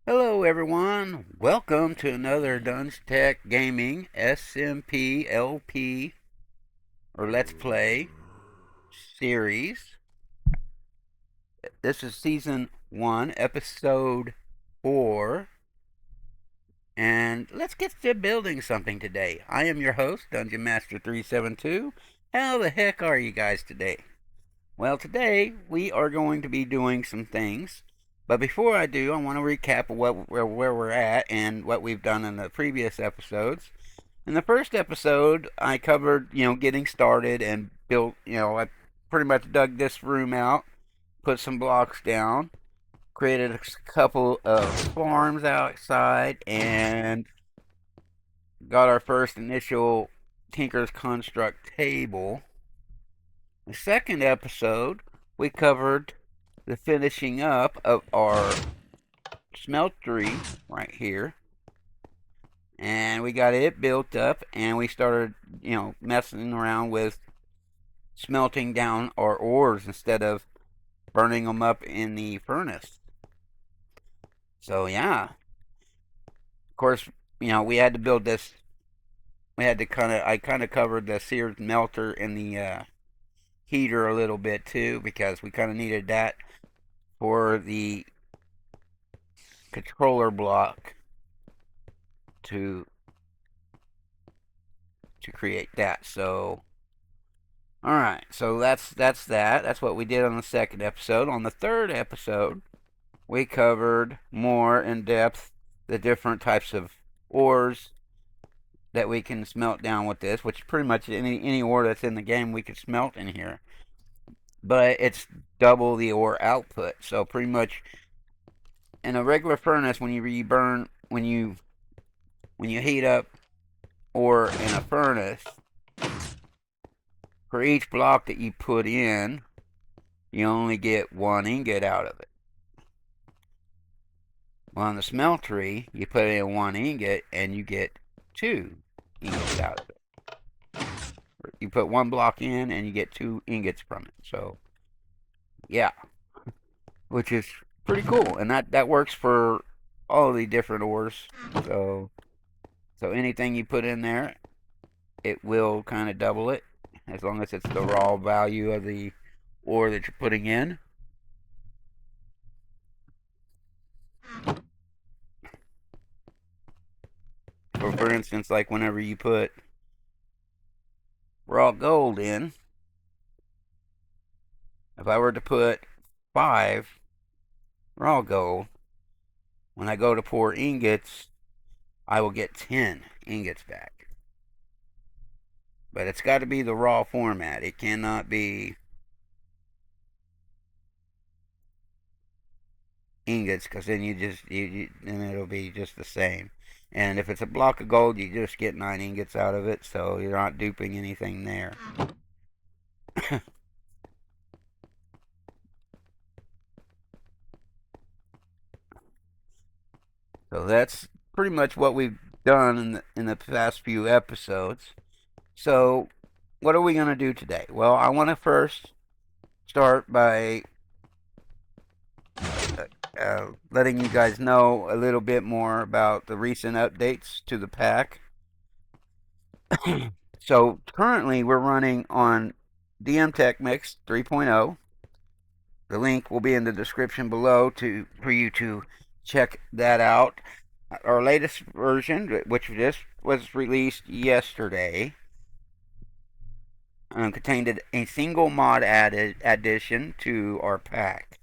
Hello everyone, welcome to another DungeTeck Gaming SMP LP or Let's Play series. This is Season 1, Episode 4, and let's get to building something today. I am your host, DungeMaster372. How the heck are you guys today? Well, today we are going to be doing some things. But before I do, I want to recap where we're at and what we've done in the previous episodes. In the first episode, I covered, getting started and built, I pretty much dug this room out, put some blocks down, created a couple of farms outside, and got our first initial Tinker's Construct table. The second episode, we covered the finishing up of our smeltery right here, and we got it built up, and we started messing around with smelting down our ores instead of burning them up in the furnace. So yeah, of course, we had to build this. We had to I kind of covered the seared melter and the heater a little bit too, because we kind of needed that for the controller block to create that. So alright, so that's that. That's what we did on the second episode. On the third episode, we covered more in depth the different types of ores that we can smelt down with this, which pretty much any ore that's in the game we could smelt in here. But it's double the ore output. So pretty much in a regular furnace, when you heat up ore in a furnace, for each block that you put in, you only get 1 ingot out of it. Well, on the smeltery, you put in 1 ingot and you get 2 ingots out of it. You put 1 block in and you get 2 ingots from it. So, yeah, which is pretty cool, and that works for all the different ores. So anything you put in there, it will kind of double it, as long as it's the raw value of the ore that you're putting in. So for instance, like whenever you put raw gold in, if I were to put 5 raw gold, when I go to pour ingots, I will get 10 ingots back. But it's got to be the raw format. It cannot be ingots, because then then it'll be just the same. And if it's a block of gold, you just get 9 ingots out of it, so you're not duping anything there. So that's pretty much what we've done in the past few episodes. So what are we going to do today? Well, I want to first start by letting you guys know a little bit more about the recent updates to the pack. So currently we're running on DungeTeck Mix 3.0. The link will be in the description below for you to check that out. Our latest version, which just was released yesterday, contained a single mod addition to our pack.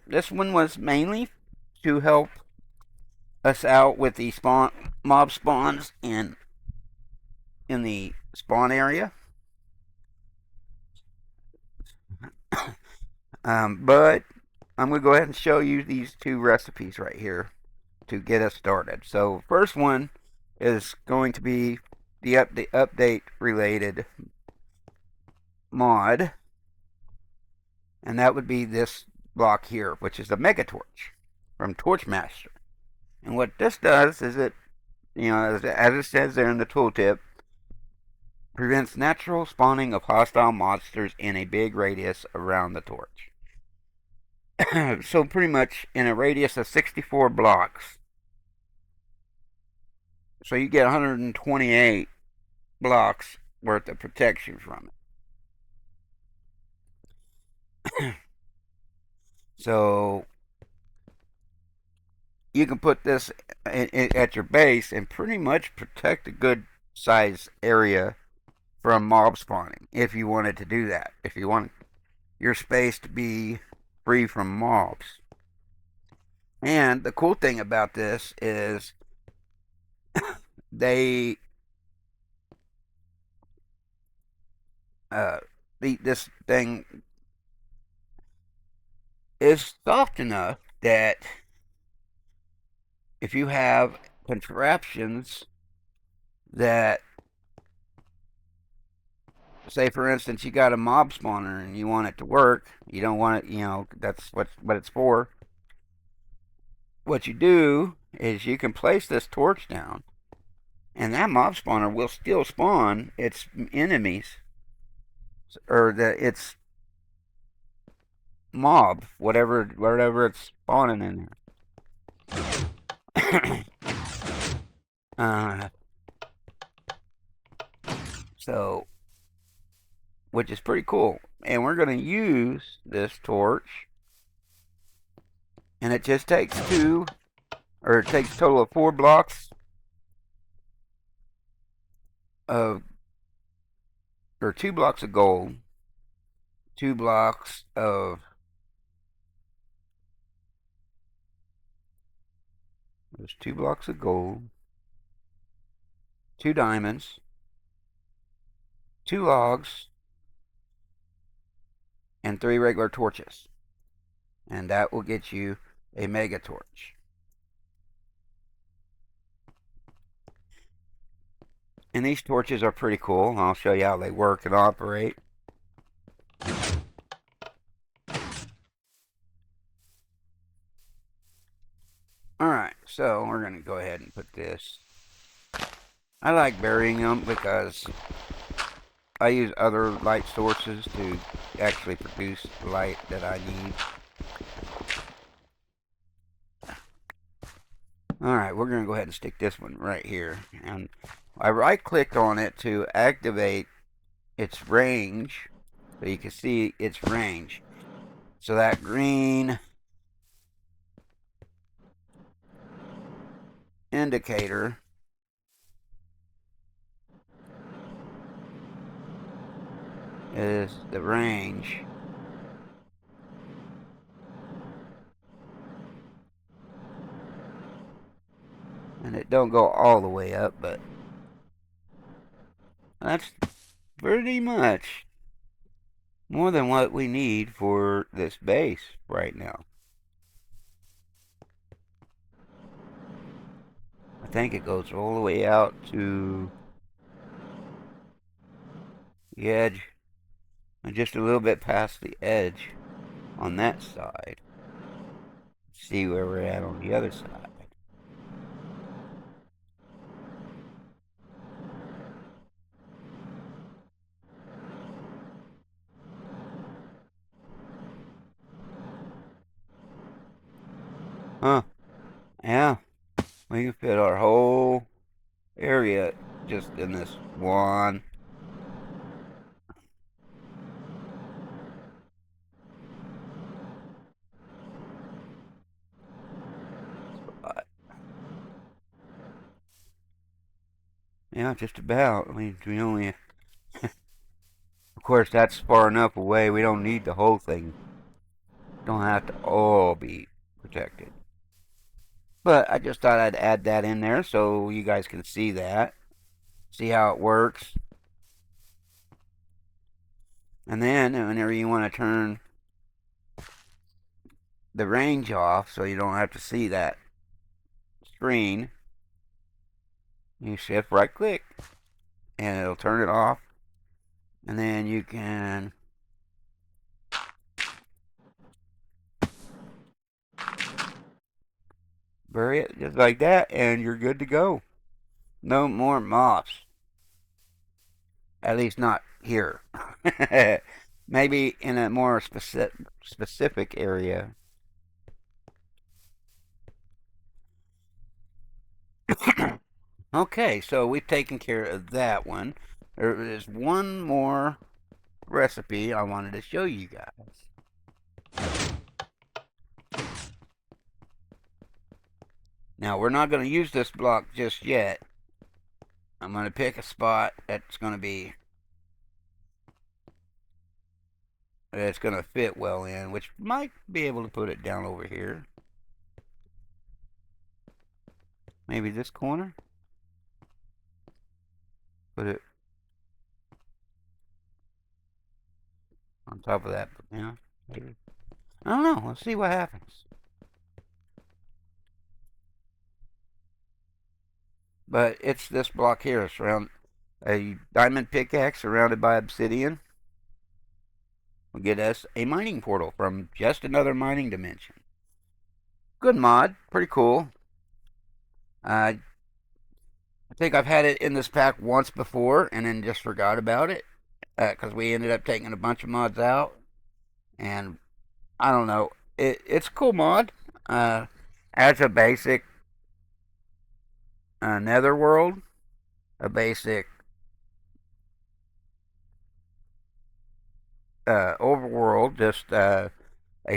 This one was mainly to help us out with the mob spawns in the spawn area. But I'm going to go ahead and show you these 2 recipes right here to get us started. So first one is going to be the update related mod, and that would be this block here, which is the Mega Torch from Torchmaster. And what this does is it, as it says there in the tooltip, prevents natural spawning of hostile monsters in a big radius around the torch. So pretty much in a radius of 64 blocks. So you get 128 blocks worth of protection from it. So you can put this at your base and pretty much protect a good size area from mob spawning if you wanted to do that. If you want your space to be free from mobs. And the cool thing about this is they this thing is soft enough that if you have contraptions that, say for instance, you got a mob spawner and you want it to work, you don't want it, that's what it's for. What you do is you can place this torch down, and that mob spawner will still spawn its enemies, or its mob, whatever it's spawning in there. So, which is pretty cool. And we're going to use this torch, and it just takes it takes a total of 4 blocks of, or 2 blocks of gold, 2 blocks of, there's 2 blocks of gold, 2 diamonds, 2 logs, and 3 regular torches. And that will get you a mega torch. And these torches are pretty cool. I'll show you how they work and operate. Alright, so we're going to go ahead and put this. I like burying them because I use other light sources to actually produce the light that I need. Alright, we're going to go ahead and stick this one right here. And I right-clicked on it to activate its range, so you can see its range. So that green indicator is the range. And it don't go all the way up, but that's pretty much more than what we need for this base right now. I think it goes all the way out to the edge, and just a little bit past the edge on that side. Let's see where we're at on the other side. Huh. Yeah. We can fit our whole area just in this one spot. Yeah, just about. We only, of course, that's far enough away. We don't need the whole thing. Don't have to all be protected. But I just thought I'd add that in there so you guys can see that. See how it works. And then whenever you want to turn the range off so you don't have to see that screen, you shift right click and it'll turn it off. And then you can bury it just like that, and you're good to go. No more moths. At least not here. Maybe in a more specific area Okay, so we've taken care of that one. There is one more recipe I wanted to show you guys. Now, we're not going to use this block just yet. I'm going to pick a spot that's going to fit well in, which might be able to put it down over here. Maybe this corner. Put it on top of that, yeah. I don't know. Let's see what happens. But it's this block here. It's around a diamond pickaxe surrounded by obsidian. Will get us a mining portal from just another mining dimension. Good mod. Pretty cool. I think I've had it in this pack once before and then just forgot about it. Because we ended up taking a bunch of mods out. And I don't know. It's a cool mod. Adds a basic Nether world, a basic overworld, just a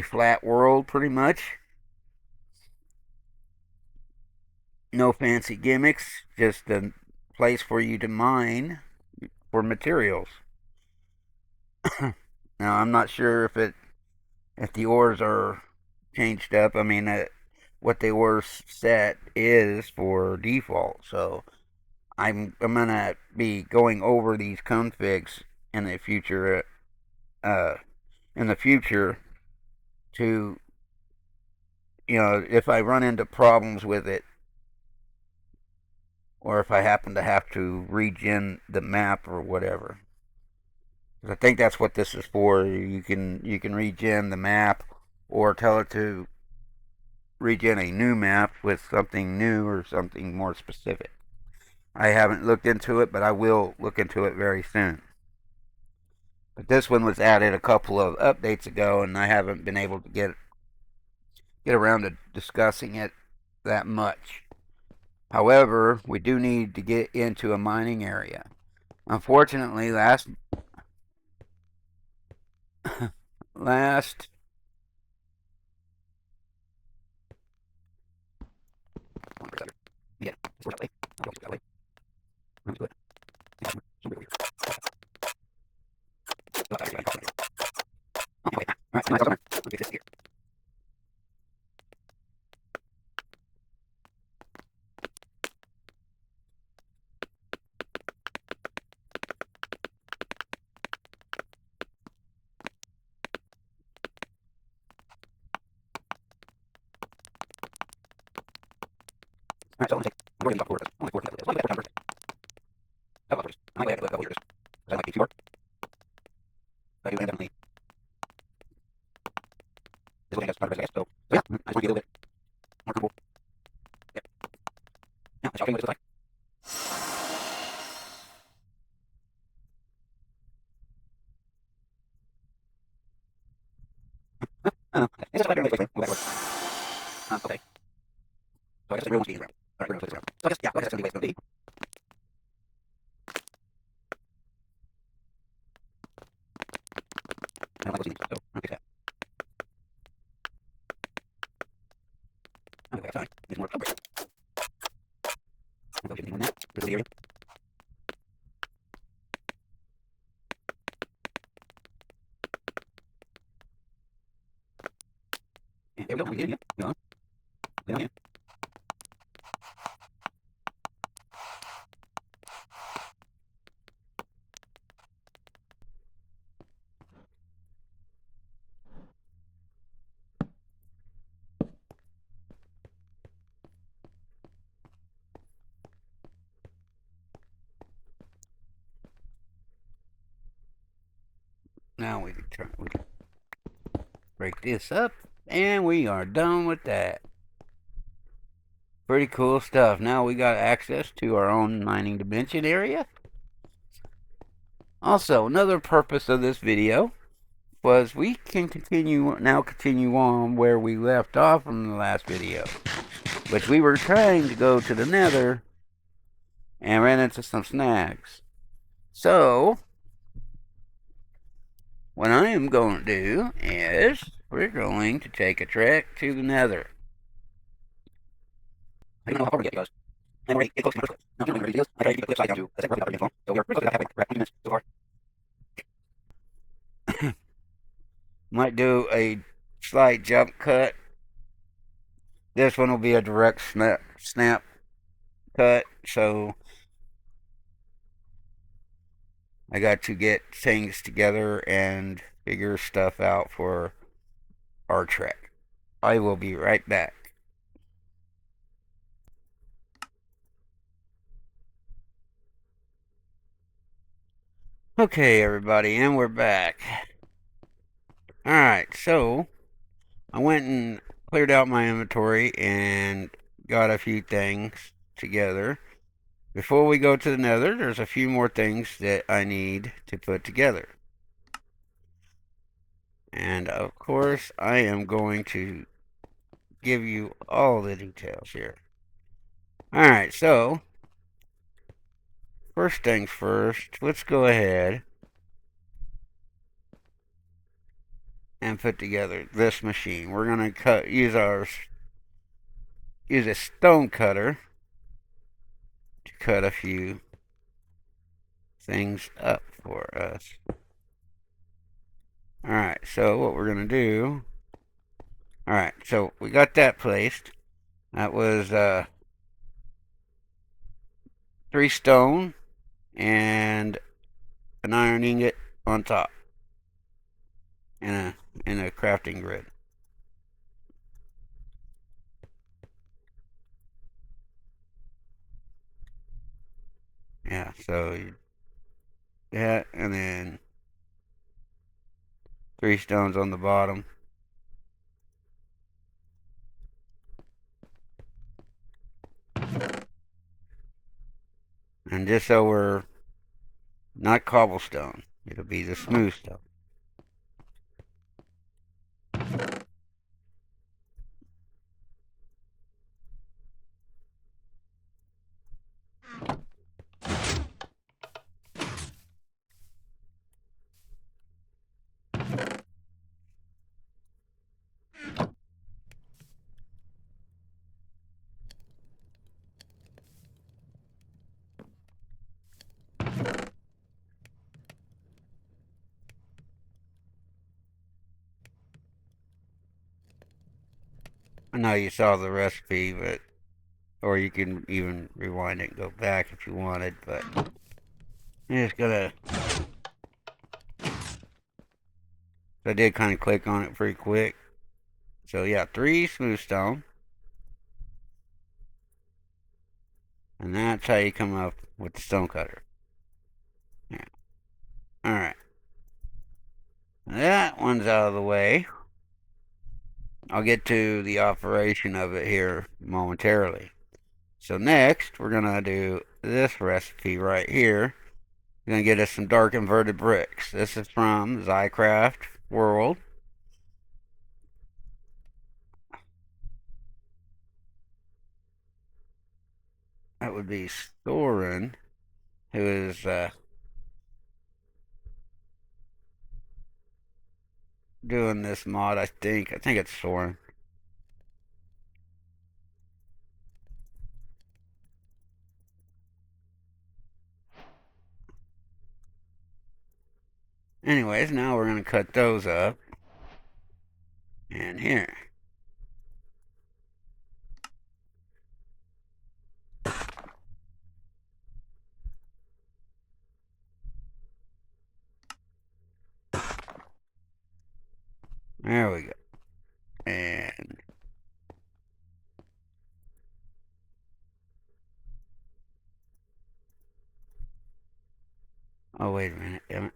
flat world pretty much. No fancy gimmicks, just a place for you to mine for materials. Now I'm not sure if the ores are changed up. I mean, what the ore set is for default. So I'm gonna be going over these configs in the future. To, if I run into problems with it, or if I happen to have to regen the map or whatever. I think that's what this is for. You can regen the map, or tell it to regen a new map with something new or something more specific. I haven't looked into it, but I will look into it very soon. But this one was added a couple of updates ago, and I haven't been able to get around to discussing it that much. However, we do need to get into a mining area. Unfortunately, last yeah, Alright, so I'm going to take, only 4 levels. Only 4 levels. I might have to do a couple years. That might be too hard. But I do definitely. This will take us part of it, I guess. So yeah, I just want to be a little bit more comfortable. Yeah. Yeah, I shall show you what this looks like. I don't know. It's just like a way to okay. So I guess it really wants to be in the ground. Alright, we're going to flip this around. So I guess, yeah, I guess that's going to be the way it's going to be. I don't like those things, so I'm going to fix that. Okay, sorry. Need more upgrade. I'll go get anything on that. This is the area. And there we go. We did it. Go on. Down here. Now we can break this up, and we are done with that. Pretty cool stuff. Now we got access to our own mining dimension area. Also, another purpose of this video was we can continue on where we left off from the last video. But we were trying to go to the Nether and ran into some snags. So, what I am going to do is we're going to take a trek to the Nether. I don't know how far we get, guys. And we're getting close to the first clip. Now, we're going to do this. I try to keep the clip side down to the second part of the phone. So we are pretty close to halfway. We're at 20 minutes so far. Might do a slight jump cut. This one will be a direct snap cut. So I got to get things together and figure stuff out for our trek. I will be right back. Okay, everybody, and we're back. Alright, so I went and cleared out my inventory and got a few things together. Before we go to the Nether, there's a few more things that I need to put together. And of course, I am going to give you all the details here. Alright, so first things first, let's go ahead and put together this machine. We're going to use a stone cutter to cut a few things up for us. Alright, so what we're going to do... Alright, so we got that placed. That was 3 stone and an iron ingot on top in a crafting grid. Yeah, so that, and then 3 stones on the bottom. And just so we're not cobblestone, it'll be the smooth stone. I know you saw the recipe, but or you can even rewind it and go back if you wanted, but I'm just gonna... I did kind of click on it pretty quick. So yeah, 3 smooth stone. And that's how you come up with the stone cutter. Yeah. Alright. That one's out of the way. I'll get to the operation of it here momentarily. So next, we're going to do this recipe right here. We're going to get us some dark inverted bricks. This is from Zycraft World. That would be Soren, who is doing this mod, I think. I think it's Soren. Anyways, now we're going to cut those up. And here. There we go. And oh, wait a minute, damn it.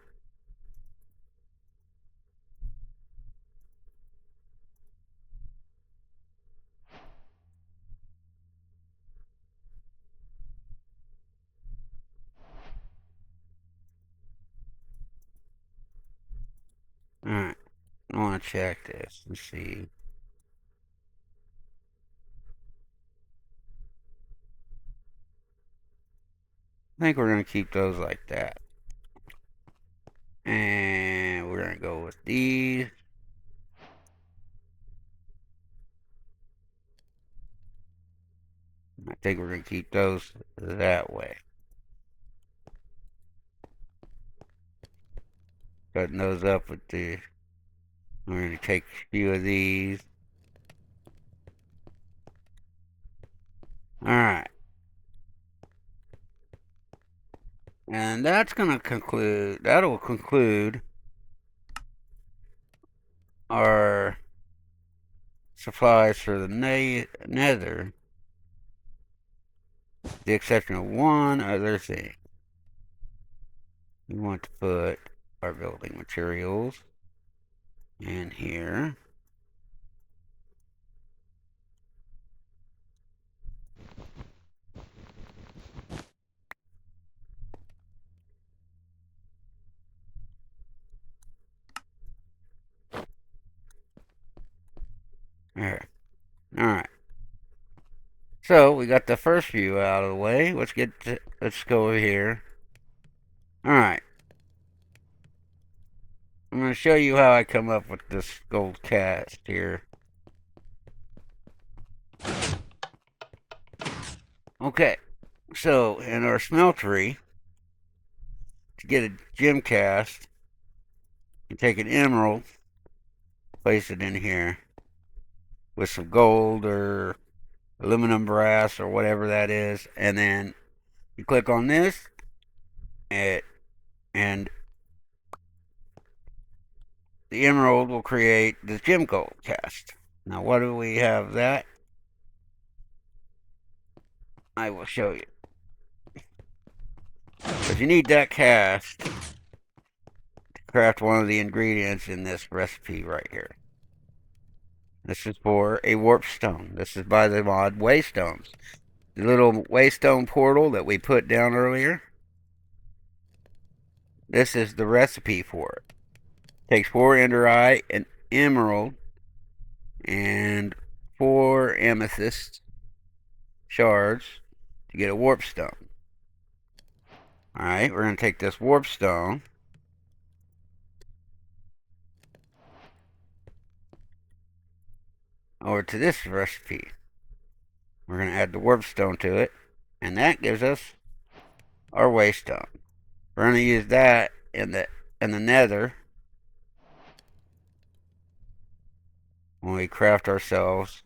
Alright, I want to check this and see. I think we're going to keep those like that. And we're going to go with these. I think we're going to keep those that way. Cutting those up with the... We're going to take a few of these. Alright. And that's going to conclude... That'll conclude our supplies for the Nether. The exception of one other thing. We want to put our building materials in here. There. Alright. So we got the first view out of the way. Let's go over here. Alright. I'm going to show you how I come up with this gold cast here. Okay. So in our smeltery, to get a gem cast, you take an emerald, place it in here with some gold or aluminum brass or whatever that is, and then you click on this, and the emerald will create the gem gold cast. Now, what do we have that? I will show you. Because you need that cast to craft one of the ingredients in this recipe right here. This is for a warp stone. This is by the mod Waystones. The little Waystone portal that we put down earlier. This is the recipe for it. Takes 4 enderite, an emerald, and 4 amethyst shards to get a warp stone. Alright, we're going to take this warp stone. Over to this recipe. We're going to add the warp stone to it, and that gives us our waystone. We're going to use that in the Nether when we craft ourselves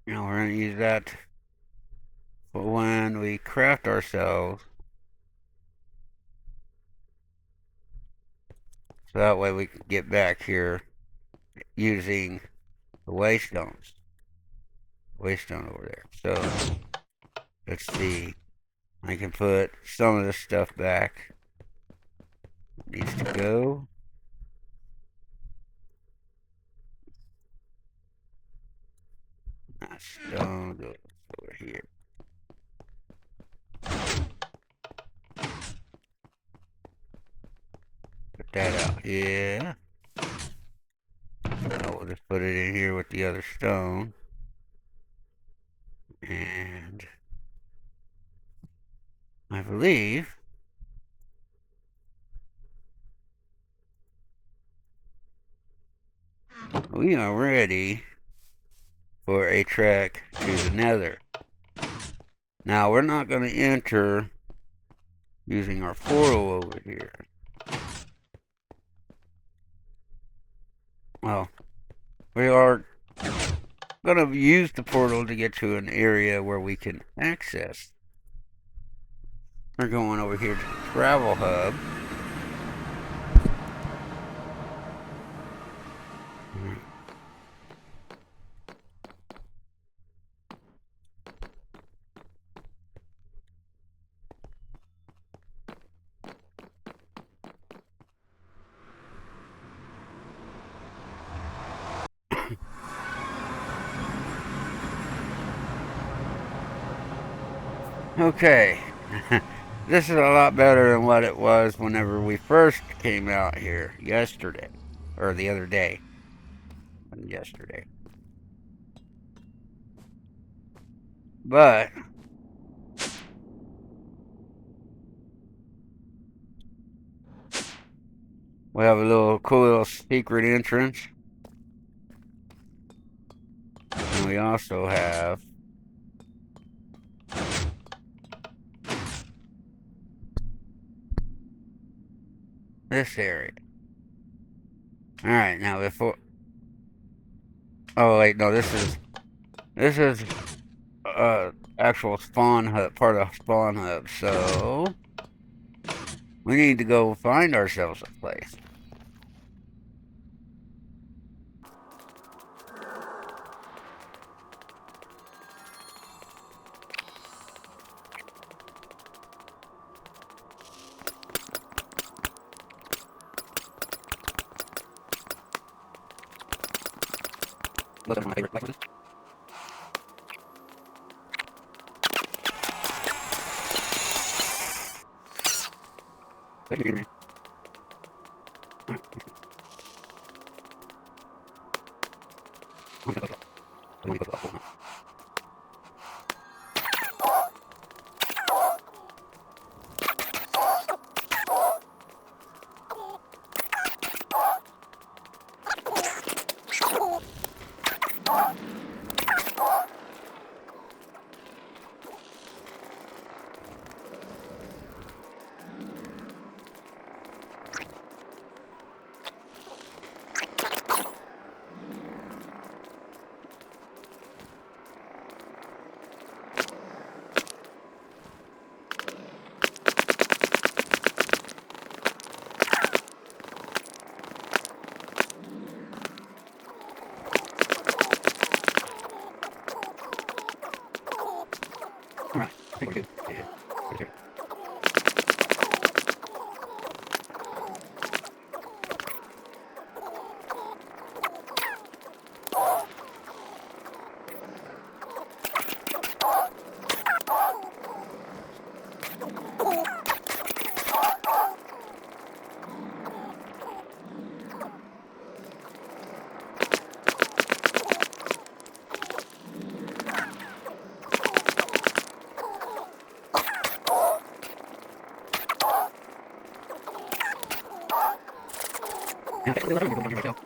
we're going to use that when we craft ourselves, so that way we can get back here using the waystone over there. So let's see, I can put some of this stuff back. It needs to go. That stone goes over here. Put that out here. Now we'll just put it in here with the other stone. And I believe we are ready for a trek to the Nether. Now we're not going to enter using our portal over here. Well, we are going to use the portal to get to an area where we can access. We're going over here to the travel hub. Okay. This is a lot better than what it was whenever we first came out here yesterday. Or the other day. Yesterday. But we have a little cool little secret entrance. And we also have this area. Alright, now before... Oh wait, no, this is actual spawn hub, part of spawn hub, so we need to go find ourselves a place. Look at my favorite places. Thank you. Alright, I think we're good. Yeah, we're good. Yeah, actually, let me go myself.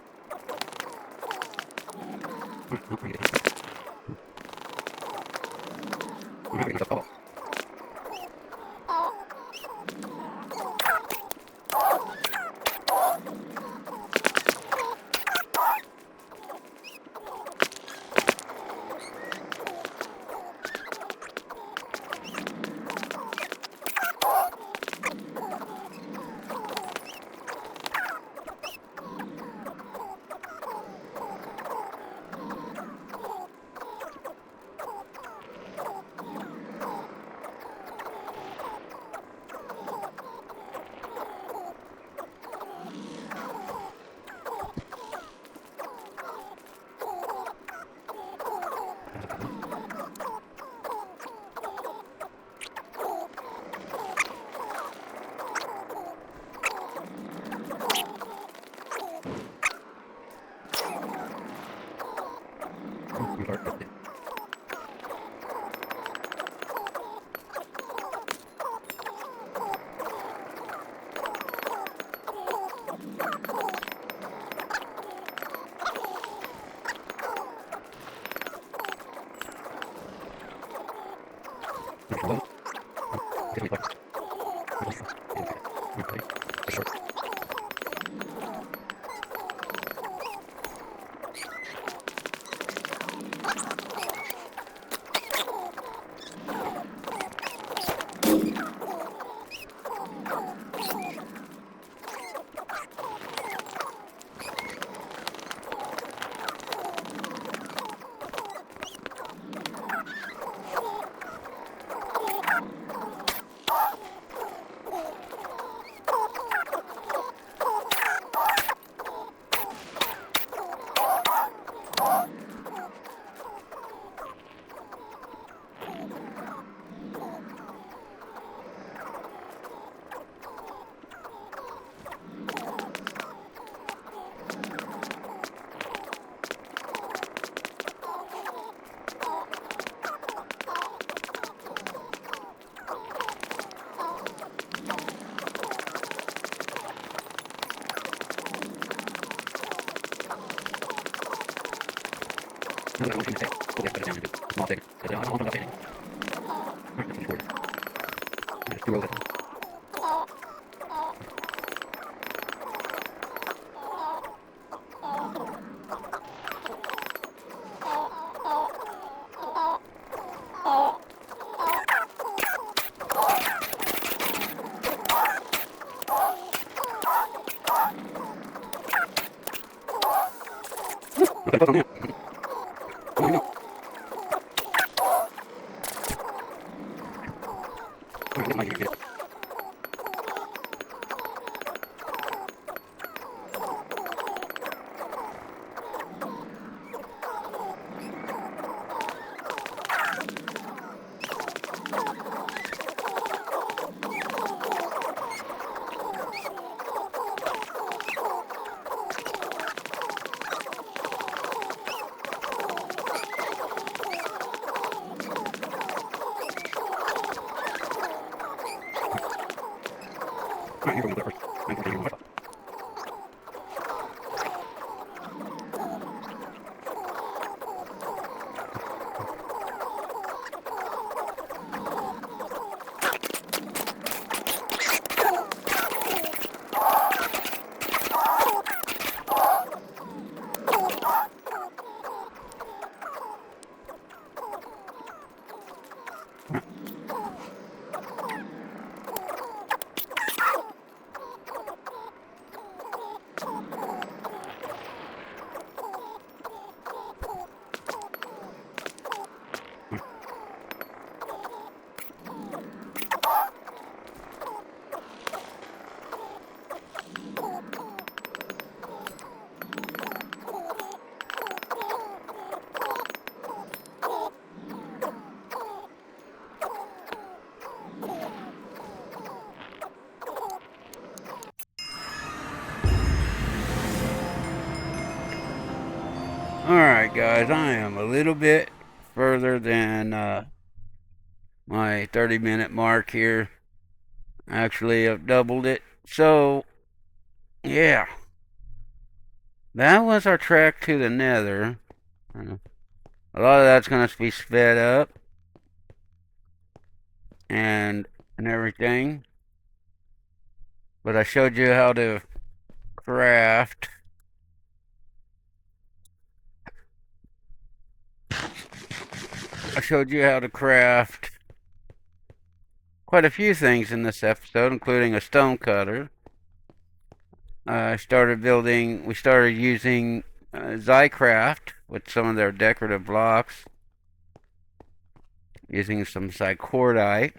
Alright, guys, I am a little bit further than my 30-minute mark here. Actually, I've doubled it. So, yeah. That was our trek to the Nether. A lot of that's going to be sped up. And everything. But I showed you how to craft. I showed you how to craft quite a few things in this episode, including a stone cutter. We started using Zycraft with some of their decorative blocks, using some Zycordite.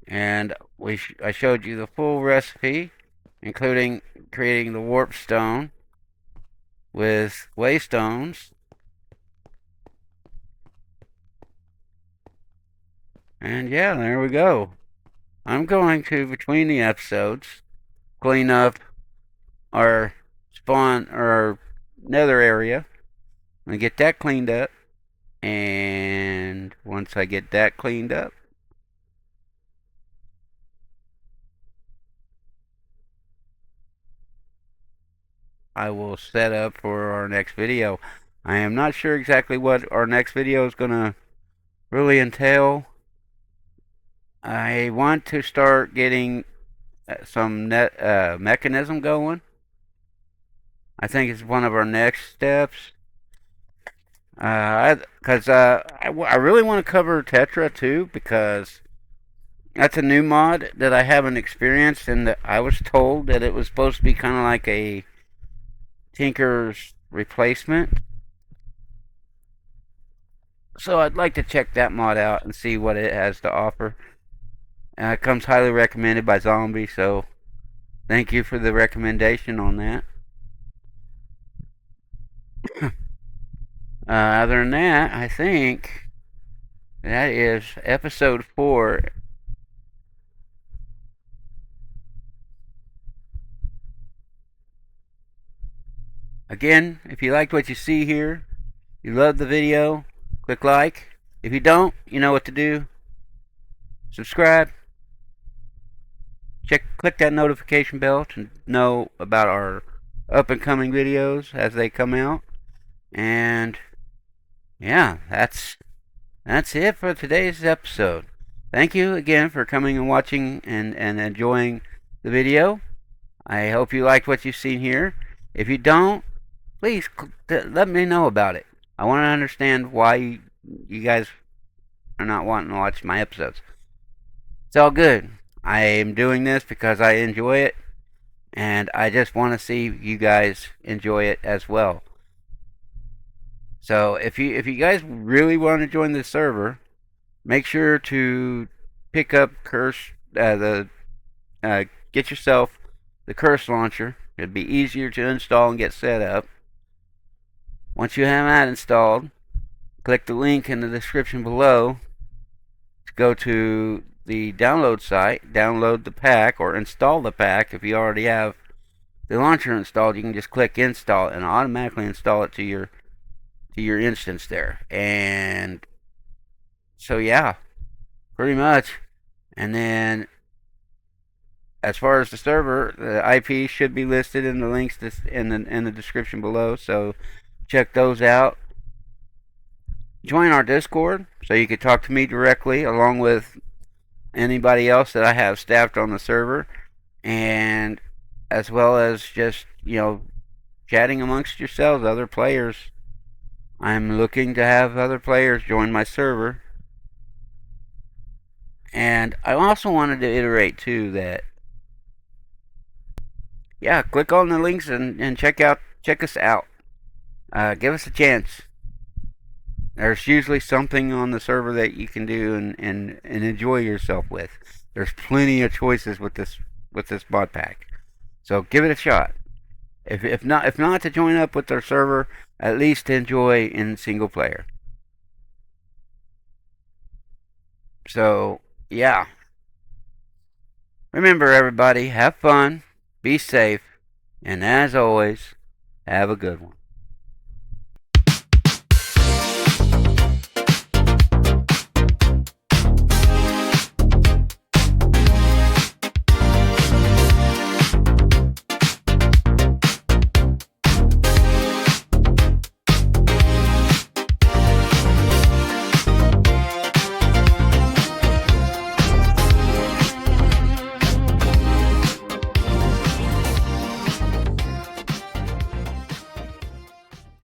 And I showed you the full recipe, including creating the warp stone with Waystones. And yeah, there we go. I'm going to, between the episodes, clean up our our nether area and get that cleaned up. And once I get that cleaned up, I will set up for our next video. I am not sure exactly what our next video is going to really entail. I want to start getting some mechanism going. I think it's one of our next steps. Because I really want to cover Tetra too, because that's a new mod that I haven't experienced, and that I was told that it was supposed to be kind of like a Tinker's replacement. So I'd like to check that mod out and see what it has to offer. It comes highly recommended by Zawmby, so thank you for the recommendation on that. Other than that, I think that is episode 4. Again, if you liked what you see here, you love the video, click like. If you don't, you know what to do. Subscribe. Click that notification bell to know about our up and coming videos as they come out. And yeah, that's it for today's episode. Thank you again for coming and watching and enjoying the video. I hope you liked what you've seen here. If you don't, please let me know about it. I want to understand why you guys are not wanting to watch my episodes. It's all good. I am doing this because I enjoy it, and I just want to see you guys enjoy it as well. So if you guys really want to join the server, make sure to pick up get yourself the curse launcher. It'd be easier to install and get set up. Once you have that installed, click the link in the description below to go to the download site, download the pack, or install the pack. If you already have the launcher installed, you can just click install and automatically install it to your instance there. And so yeah, pretty much. And then as far as the server, the IP should be listed in the links in the description below, so check those out. Join our Discord so you can talk to me directly along with anybody else that I have staffed on the server, and as well as just, chatting amongst yourselves, other players. I'm looking to have other players join my server. And I also wanted to iterate too that, yeah, click on the links and check us out. Give us a chance. There's usually something on the server that you can do and enjoy yourself with. There's plenty of choices with this mod pack. So give it a shot. If not to join up with our server, at least enjoy in single player. So yeah. Remember, everybody, have fun, be safe, and as always, have a good one.